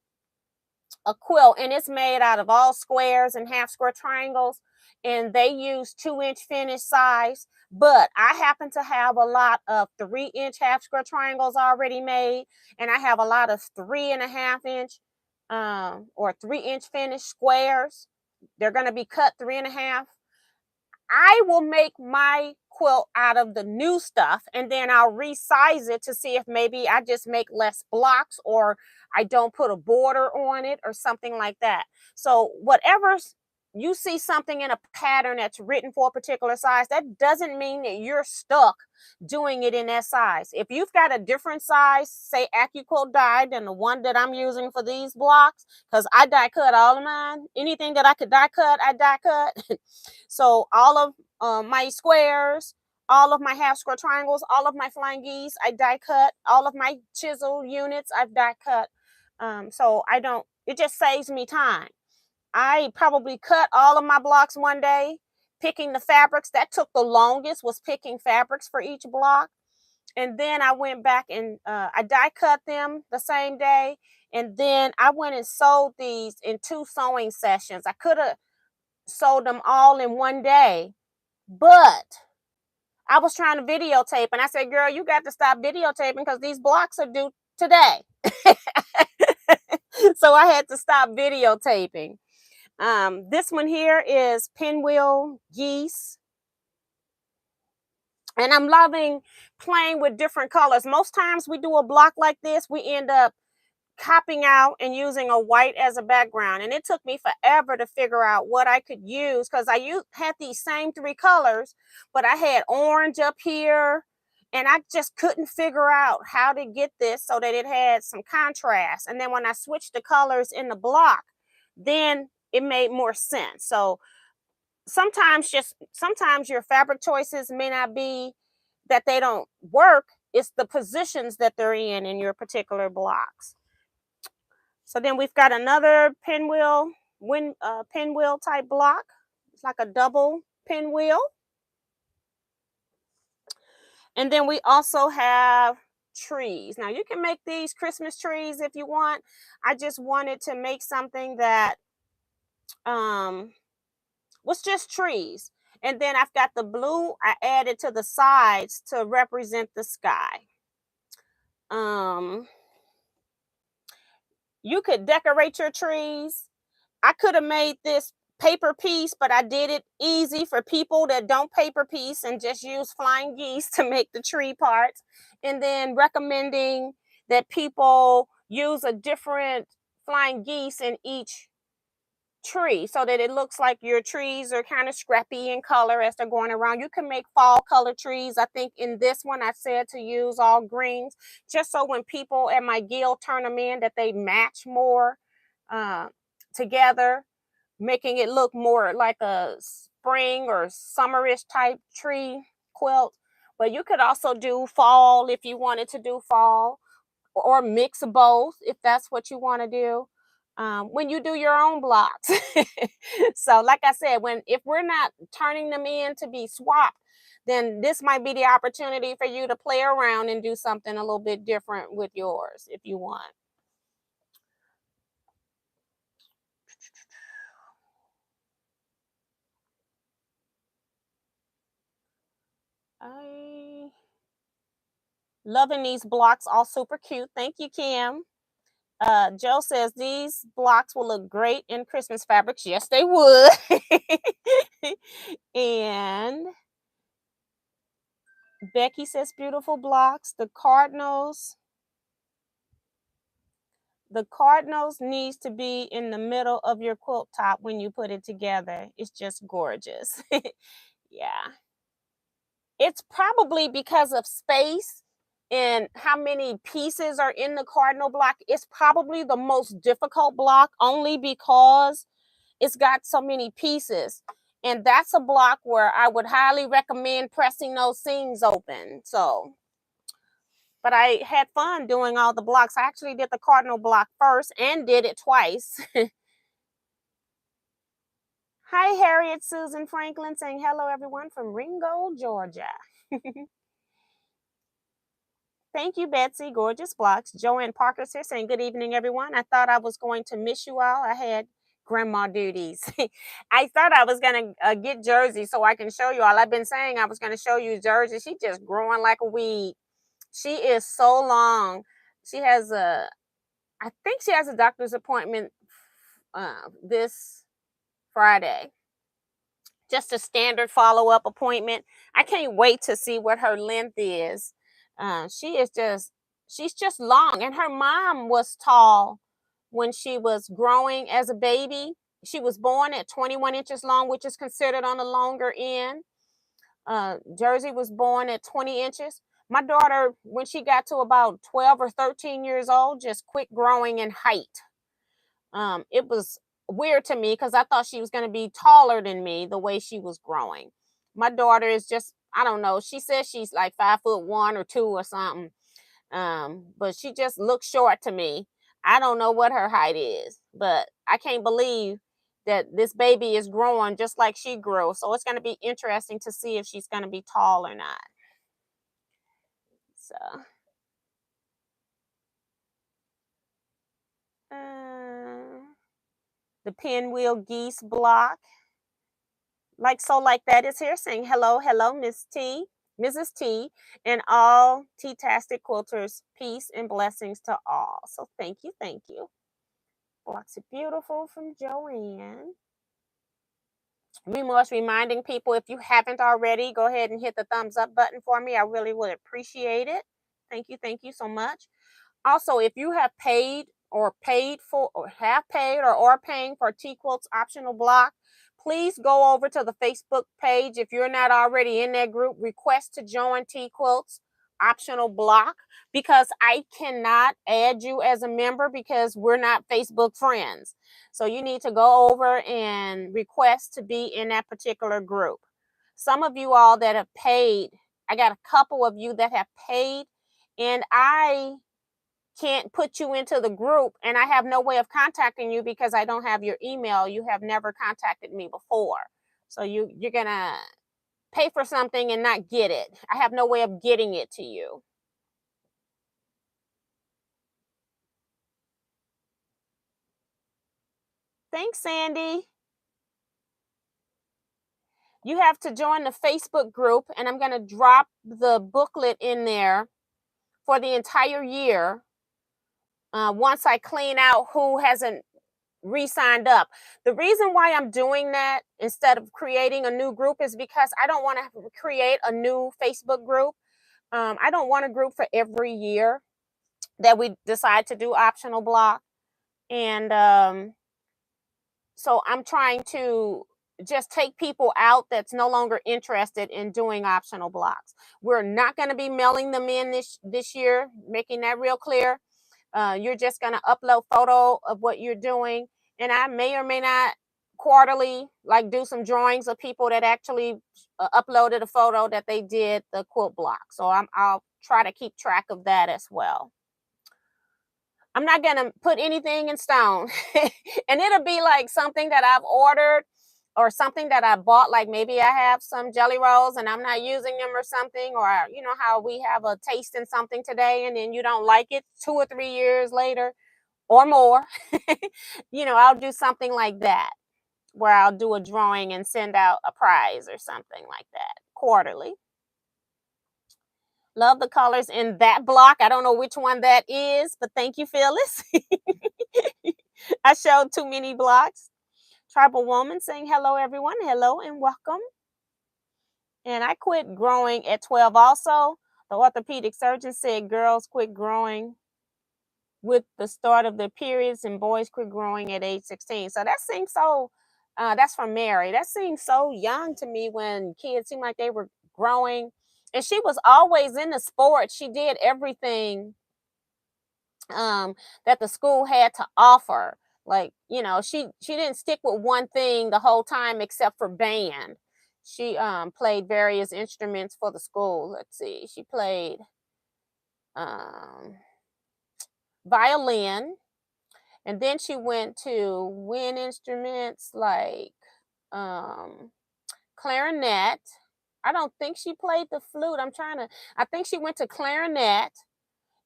a quilt and it's made out of all squares and half square triangles, and they use 2-inch finish size, but I happen to have a lot of 3-inch half square triangles already made, and I have a lot of 3.5-inch or 3-inch finish squares. They're going to be cut 3.5. I will make my quilt out of the new stuff, and then I'll resize it to see if maybe I just make less blocks, or I don't put a border on it, or something like that. So whatever you see something in a pattern that's written for a particular size, that doesn't mean that you're stuck doing it in that size. If you've got a different size, say AccuQuilt die, than the one that I'm using for these blocks, because I die cut all of mine. Anything that I could die cut, I die cut. So all of my squares, all of my half square triangles, all of my flying geese, I die cut. All of my chisel units, I've die cut. So I don't, it just saves me time. I probably cut all of my blocks one day, picking the fabrics. That took the longest, was picking fabrics for each block. And then I went back and I die cut them the same day. And then I went and sewed these in 2 sewing sessions. I could have sewed them all in one day, but I was trying to videotape, and I said, girl, you got to stop videotaping because these blocks are due today. So I had to stop videotaping. This one here is pinwheel geese. And I'm loving playing with different colors. Most times we do a block like this, we end up copying out and using a white as a background. And it took me forever to figure out what I could use, because I had these same 3 colors, but I had orange up here, and I just couldn't figure out how to get this so that it had some contrast. And then when I switched the colors in the block, then it made more sense. So sometimes your fabric choices may not be that they don't work, it's the positions that they're in your particular blocks. So then we've got another pinwheel type block. It's like a double pinwheel. And then we also have trees. Now you can make these Christmas trees if you want. I just wanted to make something that was just trees. And then I've got the blue I added to the sides to represent the sky. You could decorate your trees. I could have made this paper piece, but I did it easy for people that don't paper piece and just use flying geese to make the tree parts. And then recommending that people use a different flying geese in each tree so that it looks like your trees are kind of scrappy in color as they're going around. You can make fall color trees. I think in this one I said to use all greens, just so when people at my guild turn them in, that they match more together, making it look more like a spring or summerish type tree quilt. But you could also do fall if you wanted to do fall, or mix both if that's what you want to do when you do your own blocks. So like I said, if we're not turning them in to be swapped, then this might be the opportunity for you to play around and do something a little bit different with yours if you want. I loving these blocks, all super cute. Thank you, Kim. Joe says these blocks will look great in Christmas fabrics. Yes, they would. And Becky says beautiful blocks. The cardinals needs to be in the middle of your quilt top when you put it together. It's just gorgeous. Yeah. It's probably because of space and how many pieces are in the cardinal block. It's probably the most difficult block only because it's got so many pieces. And that's a block where I would highly recommend pressing those seams open. So, but I had fun doing all the blocks. I actually did the cardinal block first and did it twice. Hi, Harriet Susan Franklin saying hello, everyone from Ringo, Georgia. Thank you, Betsy. Gorgeous blocks. Joanne Parker's here saying good evening, everyone. I thought I was going to miss you all. I had grandma duties. I thought I was going to get Jersey so I can show you all. I've been saying I was going to show you Jersey. She's just growing like a weed. She is so long. She has I think she has a doctor's appointment this Friday. Just a standard follow-up appointment. I can't wait to see what her length is. She's just long. And her mom was tall when she was growing as a baby. She was born at 21 inches long, which is considered on the longer end. Jersey was born at 20 inches. My daughter, when she got to about 12 or 13 years old, just quit growing in height. It was weird to me because I thought she was going to be taller than me the way she was growing. My daughter is just, I don't know. She says she's like 5'1" or 2" or something. But she just looks short to me. I don't know what her height is, but I can't believe that this baby is growing just like she grew. So it's going to be interesting to see if she's going to be tall or not. So, the pinwheel geese block. Like that is here saying hello, Miss T, Mrs. T, and all Tea-tastic quilters. Peace and blessings to all. So thank you. Blocks are beautiful from Joanne. Reminding people, if you haven't already, go ahead and hit the thumbs up button for me. I really would appreciate it. Thank you so much. Also, if you have paid or paying for Teaquilts optional block, please go over to the Facebook page. If you're not already in that group, request to join Teaquilts optional block, because I cannot add you as a member because we're not Facebook friends. So you need to go over and request to be in that particular group. Some of you all that have paid, I got a couple of you that have paid, and I can't put you into the group, and I have no way of contacting you because I don't have your email. You have never contacted me before. So you're going to pay for something and not get it. I have no way of getting it to you. Thanks, Sandy. You have to join the Facebook group, and I'm going to drop the booklet in there for the entire year. Once I clean out who hasn't re-signed up. The reason why I'm doing that instead of creating a new group is because I don't want to create a new Facebook group. I don't want a group for every year that we decide to do optional block. And so I'm trying to just take people out that's no longer interested in doing optional blocks. We're not going to be mailing them in this year, making that real clear. You're just going to upload photo of what you're doing. And I may or may not quarterly do some drawings of people that actually uploaded a photo that they did the quilt block. So I'll try to keep track of that as well. I'm not going to put anything in stone. And it'll be like something that I've ordered or something that I bought. Like maybe I have some jelly rolls and I'm not using them or something. Or, you know, how we have a taste in something today and then you don't like it 2 or 3 years later or more. You know, I'll do something like that where I'll do a drawing and send out a prize or something like that quarterly. Love the colors in that block. I don't know which one that is, but thank you, Phyllis. I showed too many blocks. Tribal Woman saying hello, everyone. Hello and welcome. And I quit growing at 12 also. The orthopedic surgeon said girls quit growing with the start of their periods and boys quit growing at age 16. So that seems so, that's from Mary. That seems so young to me when kids seem like they were growing And she was always in the sports. She did everything that the school had to offer. Like, she didn't stick with one thing the whole time except for band. She played various instruments for the school. Let's see. She played um violin, and then she went to wind instruments like um clarinet. I don't think she played the flute. I think she went to clarinet,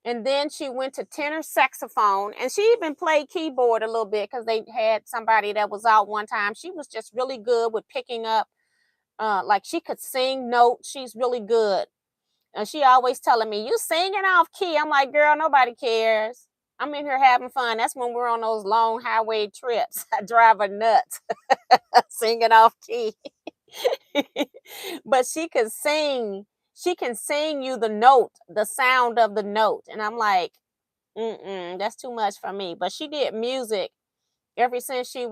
and then she went to tenor saxophone, and she even played keyboard a little bit because they had somebody that was out one time. She was just really good with picking up, like she could sing notes. She's really good. And she always telling me, "You singing off key." I'm like, "Girl, nobody cares. I'm in here having fun." That's when we're on those long highway trips. I drive her nuts singing off key. But she can sing. She can sing you the note, the sound of the note. And I'm like, that's too much for me. But she did music ever since she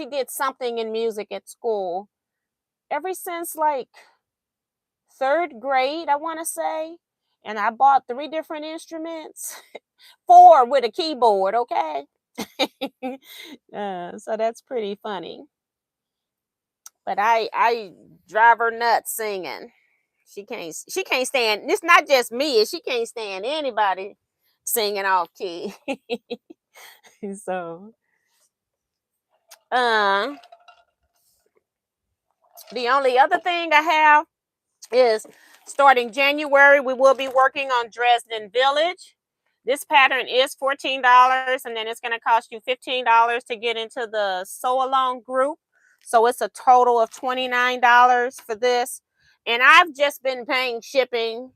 did something in music at school ever since like third grade, I want to say. And I bought 3 different instruments, 4 with a keyboard, okay? So that's pretty funny. But I drive her nuts singing. She can't stand. It's not just me. She can't stand anybody singing off key. So uh the only other thing I have is starting January, we will be working on Dresden Village. This pattern is $14, and then it's going to cost you $15 to get into the sew along group. So it's a total of $29 for this. And I've just been paying shipping.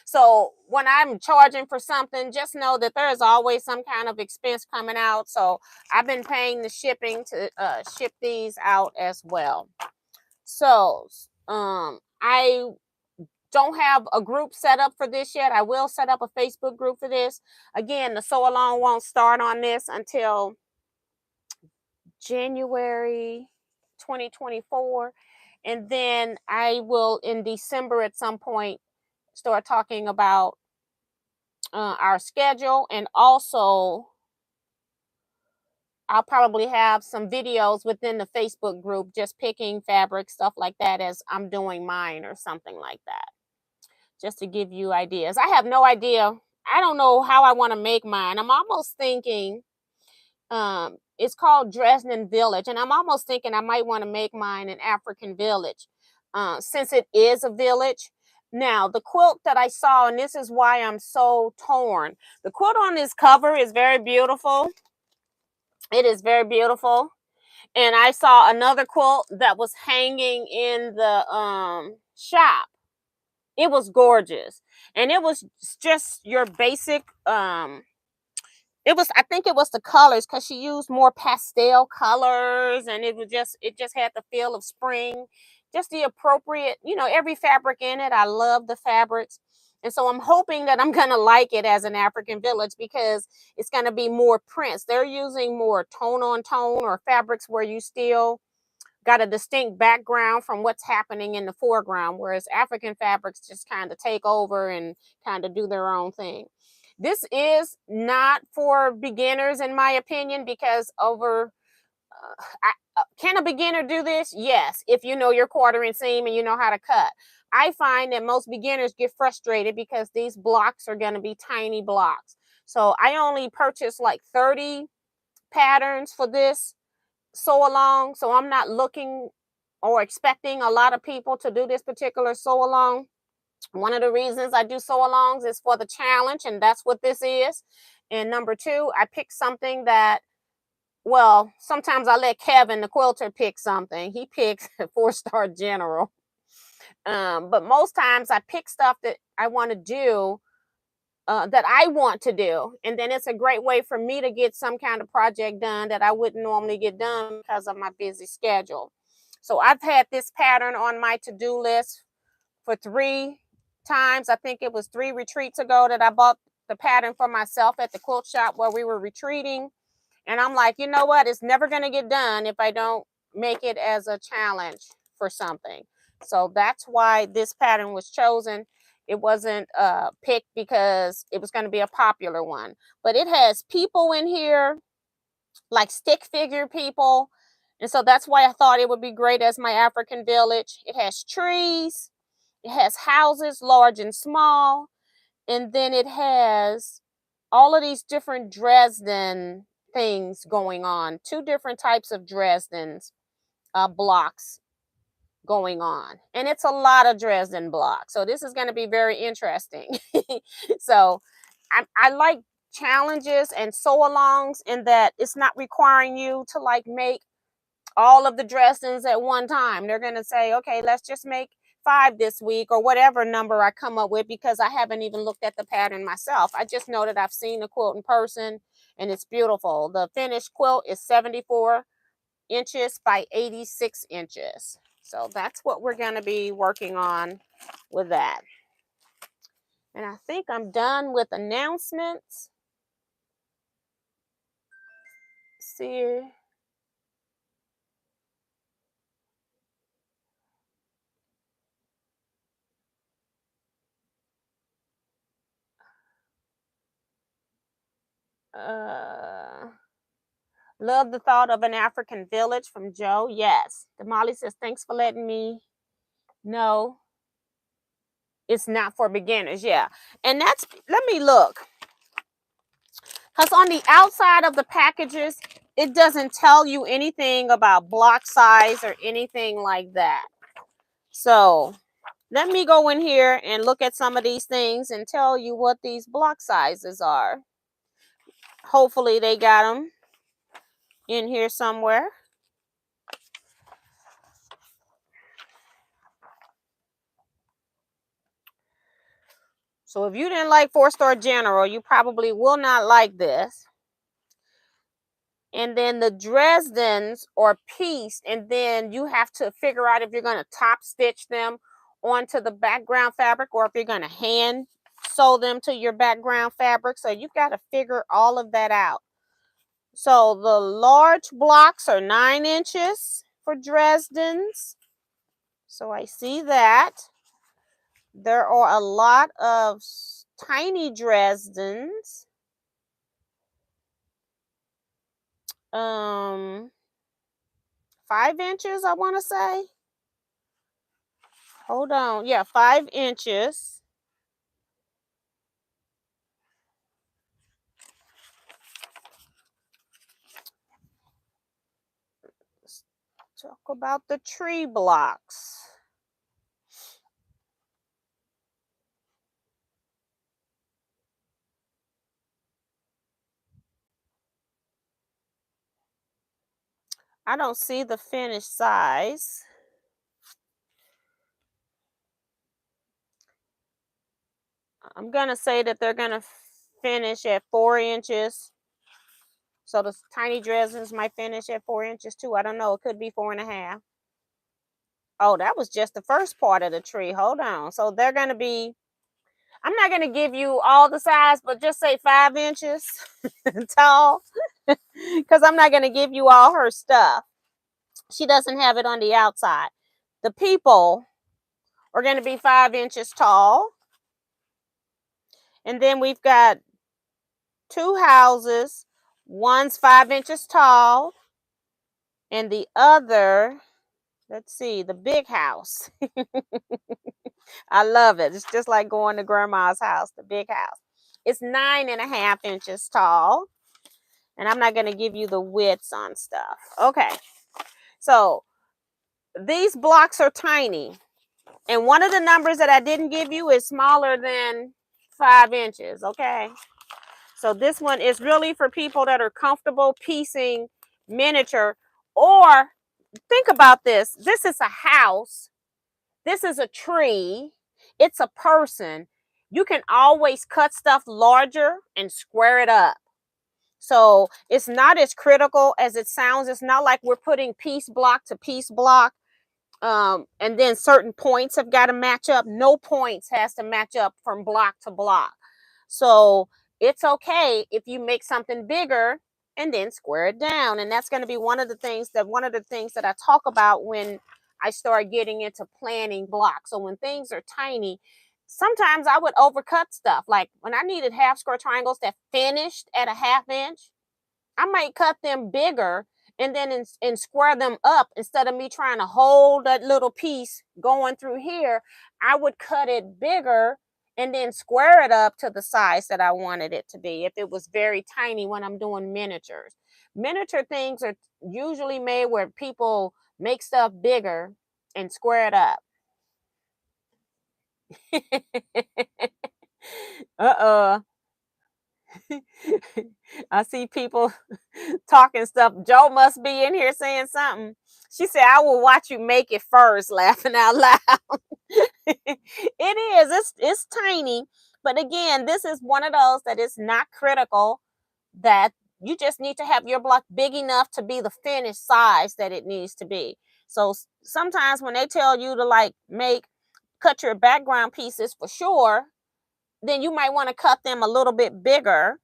So when I'm charging for something, just know that there is always some kind of expense coming out. So I've been paying the shipping to ship these out as well. So I don't have a group set up for this yet. I will set up a Facebook group for this. Again, the sew along won't start on this until January 2024. And then I will, in December at some point, start talking about our schedule. And also, I'll probably have some videos within the Facebook group, just picking fabric, stuff like that, as I'm doing mine or something like that, just to give you ideas. I have no idea. I don't know how I want to make mine. I'm almost thinking, it's called Dresden Village, and I'm almost thinking I might want to make mine an African village, since it is a village. Now, the quilt that I saw, and this is why I'm so torn. The quilt on this cover is very beautiful. It is very beautiful. And I saw another quilt that was hanging in the shop. It was gorgeous. And it was just your basic I think it was the colors, because she used more pastel colors, and it just had the feel of spring, just the appropriate, every fabric in it. I love the fabrics. And so I'm hoping that I'm going to like it as an African village, because it's going to be more prints. They're using more tone on tone, or fabrics where you still got a distinct background from what's happening in the foreground, whereas African fabrics just kind of take over and kind of do their own thing. This is not for beginners, in my opinion, because can a beginner do this? Yes, if you know your quartering seam and you know how to cut. I find that most beginners get frustrated because these blocks are going to be tiny blocks. So I only purchased like 30 patterns for this sew along. So I'm not looking or expecting a lot of people to do this particular sew along. One of the reasons I do sew alongs is for the challenge, and that's what this is. And number 2, I pick something that, well, sometimes I let Kevin, the quilter, pick something. He picks 4-star general. But most times I pick stuff that I want to do, and then it's a great way for me to get some kind of project done that I wouldn't normally get done because of my busy schedule. So I've had this pattern on my to-do list for 3 times. I think it was 3 retreats ago that I bought the pattern for myself at the quilt shop where we were retreating. And I'm like, you know what? It's never going to get done if I don't make it as a challenge for something. So that's why this pattern was chosen. It wasn't picked because it was going to be a popular one. But it has people in here, like stick figure people. And so that's why I thought it would be great as my African village. It has trees. It has houses, large and small. And then it has all of these different Dresden things going on. 2 different types of Dresden's blocks going on. And it's a lot of Dresden blocks. So this is going to be very interesting. So I like challenges and sew-alongs in that it's not requiring you to like make all of the Dresdens at one time. They're going to say, okay, let's just make 5 this week or whatever number I come up with, because I haven't even looked at the pattern myself. I just know that I've seen the quilt in person and it's beautiful. The finished quilt is 74 inches by 86 inches. So that's what we're going to be working on with that. And I think I'm done with announcements. See. Love the thought of an African village from Joe. Yes. Damali says, thanks for letting me know it's not for beginners. Yeah. And that's, let me look. Because on the outside of the packages, it doesn't tell you anything about block size or anything like that. So let me go in here and look at some of these things and tell you what these block sizes are. Hopefully they got them in here somewhere. So if you didn't like 4-Star General, you probably will not like this. And then the Dresdens are pieced, and then you have to figure out if you're going to top stitch them onto the background fabric or if you're going to hand sew them to your background fabric. So you've got to figure all of that out. So the large blocks are 9 inches for Dresdens. So I see that. There are a lot of tiny Dresdens. 5 inches, I want to say. Hold on. Yeah, 5 inches. Let's talk about the tree blocks. I don't see the finished size. I'm going to say that they're going to finish at 4 inches. So the tiny Dresdens might finish at 4 inches too. I don't know. It could be 4.5. Oh, that was just the first part of the tree. Hold on. So they're going to be, I'm not going to give you all the size, but just say 5 inches tall, because I'm not going to give you all her stuff. She doesn't have it on the outside. The people are going to be 5 inches tall. And then we've got 2 houses. One's 5 inches tall. And the other, let's see, the big house. I love it. It's just like going to grandma's house, the big house. It's 9.5 inches tall. And I'm not going to give you the widths on stuff. Okay. So these blocks are tiny. And one of the numbers that I didn't give you is smaller than 5 inches. Okay. So this one is really for people that are comfortable piecing miniature. Or think about this. This is a house. This is a tree. It's a person. You can always cut stuff larger and square it up. So it's not as critical as it sounds. It's not like we're putting piece block to piece block. And then certain points have got to match up. No points has to match up from block to block. So it's okay if you make something bigger and then square it down. And that's going to be one of the things that I talk about when I start getting into planning blocks. So when things are tiny, sometimes I would overcut stuff. Like when I needed half square triangles that finished at a 1/2 inch, I might cut them bigger and then and square them up. Instead of me trying to hold that little piece going through here, I would cut it bigger and then square it up to the size that I wanted it to be if it was very tiny when I'm doing miniatures. Miniature things are usually made where people make stuff bigger and square it up. Uh-oh. I see people talking stuff. Joe must be in here saying something. She said, I will watch you make it first, laughing out loud. It is. It's tiny. But again, this is one of those that is not critical, that you just need to have your block big enough to be the finished size that it needs to be. So sometimes when they tell you to like cut your background pieces for sure, then you might want to cut them a little bit bigger,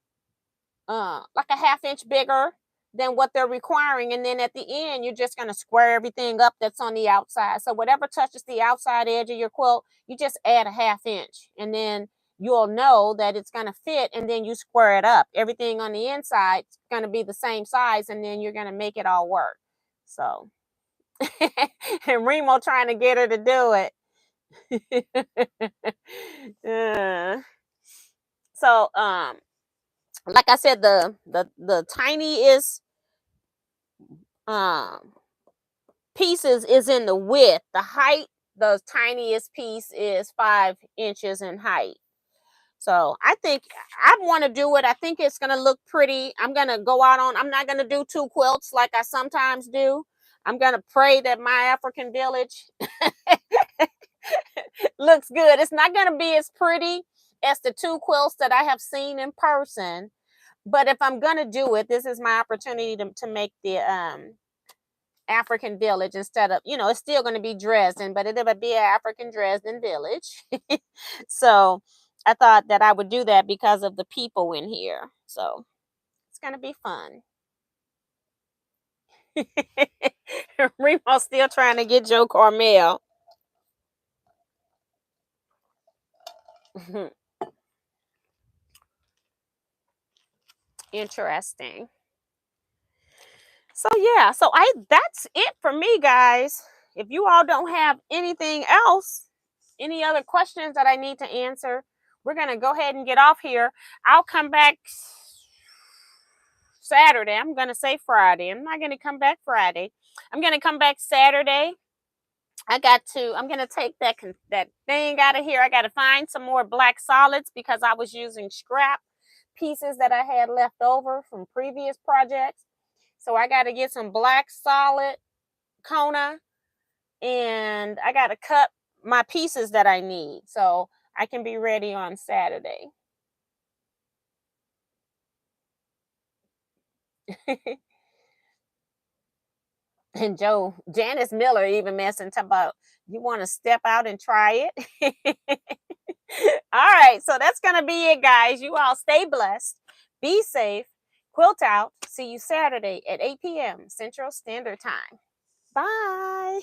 like a 1/2 inch bigger than what they're requiring. And then at the end, you're just going to square everything up that's on the outside. So whatever touches the outside edge of your quilt, you just add a 1/2 inch, and then you'll know that it's going to fit, and then you square it up. Everything on the inside is going to be the same size, and then you're going to make it all work. So, and Remo trying to get her to do it. So, like I said, the tiniest pieces is in the width. The height, the tiniest piece is 5 inches in height. So I think I want to do it. I think it's going to look pretty. I'm going to go out on, I'm not going to do 2 quilts like I sometimes do. I'm going to pray that my African village looks good. It's not going to be as pretty as the 2 quilts that I have seen in person. But if I'm going to do it, this is my opportunity to make the African village instead of, it's still going to be Dresden, but it'll be an African Dresden village. So I thought that I would do that because of the people in here. So it's going to be fun. Remo's still trying to get Joe Carmel. Interesting. So yeah, so that's it for me, guys. If you all don't have anything else, any other questions that I need to answer, we're going to go ahead and get off here. I'll come back Saturday. I'm going to say Friday. I'm not going to come back Friday. I'm going to come back Saturday. I'm going to take that thing out of here. I got to find some more black solids because I was using scrap pieces that I had left over from previous projects. So I got to get some black solid Kona, and I got to cut my pieces that I need so I can be ready on Saturday. And Janice Miller even mentioned about, you want to step out and try it. All right, so that's going to be it, guys. You all stay blessed, be safe, quilt out. See you Saturday at 8 p.m. Central Standard Time. Bye.